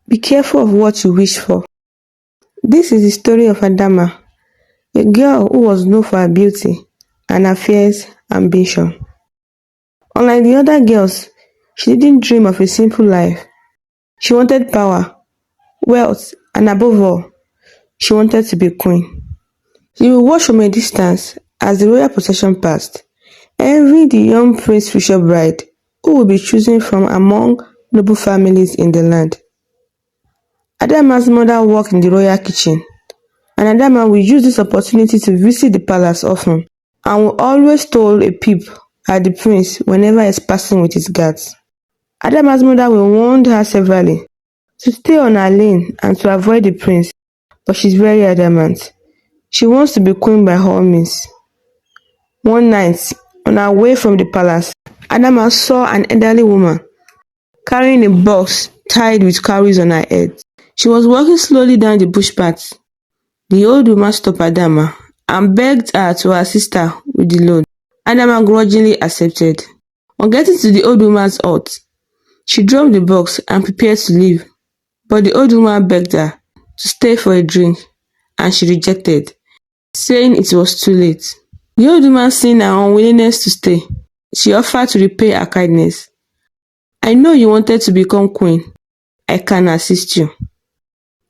Be careful of what you wish for. This is the story of Adama, a girl who was known for her beauty and her fierce ambition. Unlike the other girls, she didn't dream of a simple life. She wanted power, wealth, and above all, she wanted to be queen. She would watch from a distance as the royal procession passed, envying the young prince's future bride, who would be chosen from among noble families in the land. Adama's mother worked in the royal kitchen, and Adama would use this opportunity to visit the palace often and would always throw a peep at the prince whenever he is passing with his guards. Adama's mother will warn her severally to stay on her lane and to avoid the prince, but she's very adamant. She wants to be queen by all means. One night, on her way from the palace, Adama saw an elderly woman carrying a box tied with cowries on her head. She was walking slowly down the bush path. The old woman stopped Adama and begged her to assist her with the load. Adama grudgingly accepted. On getting to the old woman's hut, she dropped the box and prepared to leave, but the old woman begged her to stay for a drink, and she rejected, saying it was too late. The old woman, seeing her unwillingness to stay, she offered to repay her kindness. "I know you wanted to become queen. I can assist you."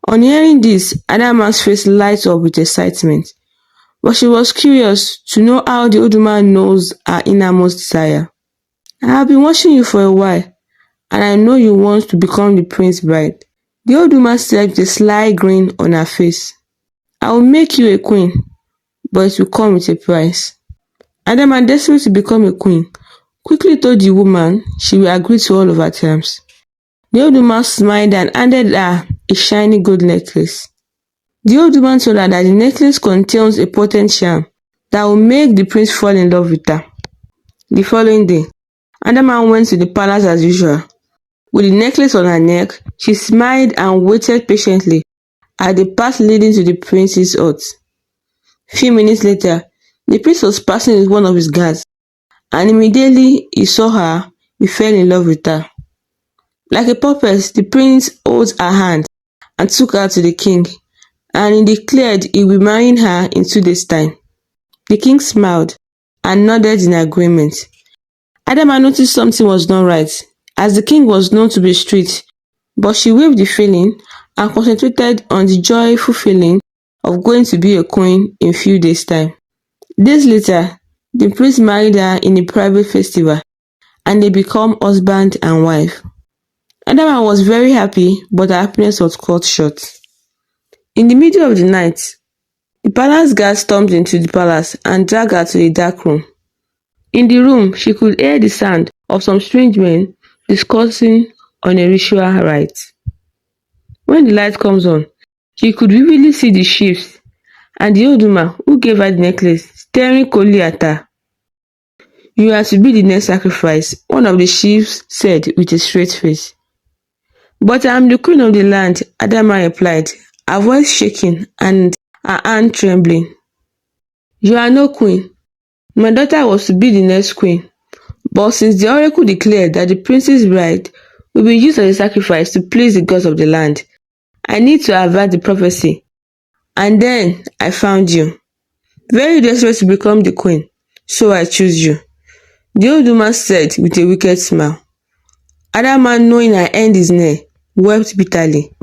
On hearing this, Adama's face lighted up with excitement, but she was curious to know how the old woman knows her innermost desire. "I have been watching you for a while, and I know you want to become the prince's bride," the old woman said with a sly grin on her face. "I will make you a queen, but it will come with a price." Adama, desperate to become a queen, quickly told the woman she will agree to all of her terms. The old woman smiled and handed her a shiny gold necklace. The old woman told her that the necklace contains a potent charm that will make the prince fall in love with her. The following day, Adama went to the palace as usual. With the necklace on her neck, she smiled and waited patiently at the path leading to the prince's hut. Few minutes later, the prince was passing with one of his guards, and immediately he saw her, he fell in love with her. Like a puppet, the prince held her hand and took her to the king, and he declared he would marry her in 2 days' time. The king smiled and nodded in agreement. Adama noticed something was not right, as the king was known to be strict, but she waived the feeling and concentrated on the joyful feeling of going to be a queen in few days' time. Days later, the prince married her in a private festival, and they became husband and wife. Adama was very happy, but her happiness was cut short. In the middle of the night, the palace guard stormed into the palace and dragged her to a dark room. In the room, she could hear the sound of some strange men discussing on a ritual rite. When the light comes on, she could vividly see the chiefs and the old woman who gave her the necklace staring coldly at her. "You are to be the next sacrifice," one of the chiefs said with a straight face. "But I am the queen of the land," Adama replied, her voice shaking and her hand trembling. "You are no queen. My daughter was to be the next queen, but since the oracle declared that the prince's bride will be used as a sacrifice to please the gods of the land, I need to avert the prophecy. And then I found you. Very desperate to become the queen, so I choose you," the old woman said with a wicked smile. Adama, knowing her end is near, wept bitterly.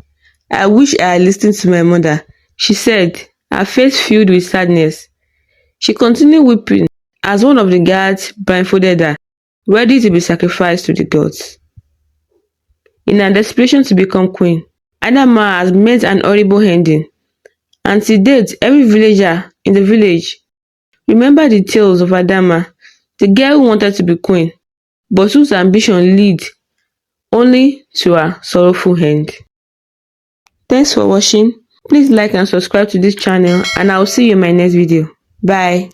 "I wish I had listened to my mother," she said, her face filled with sadness. She continued weeping as one of the guards blindfolded her, ready to be sacrificed to the gods. In her desperation to become queen, Adama has met an horrible ending, and to date every villager in the village remember the tales of Adama, the girl who wanted to be queen, but whose ambition led only to her sorrowful end. Thanks for watching. Please like and subscribe to this channel, and I will see you in my next video. Bye.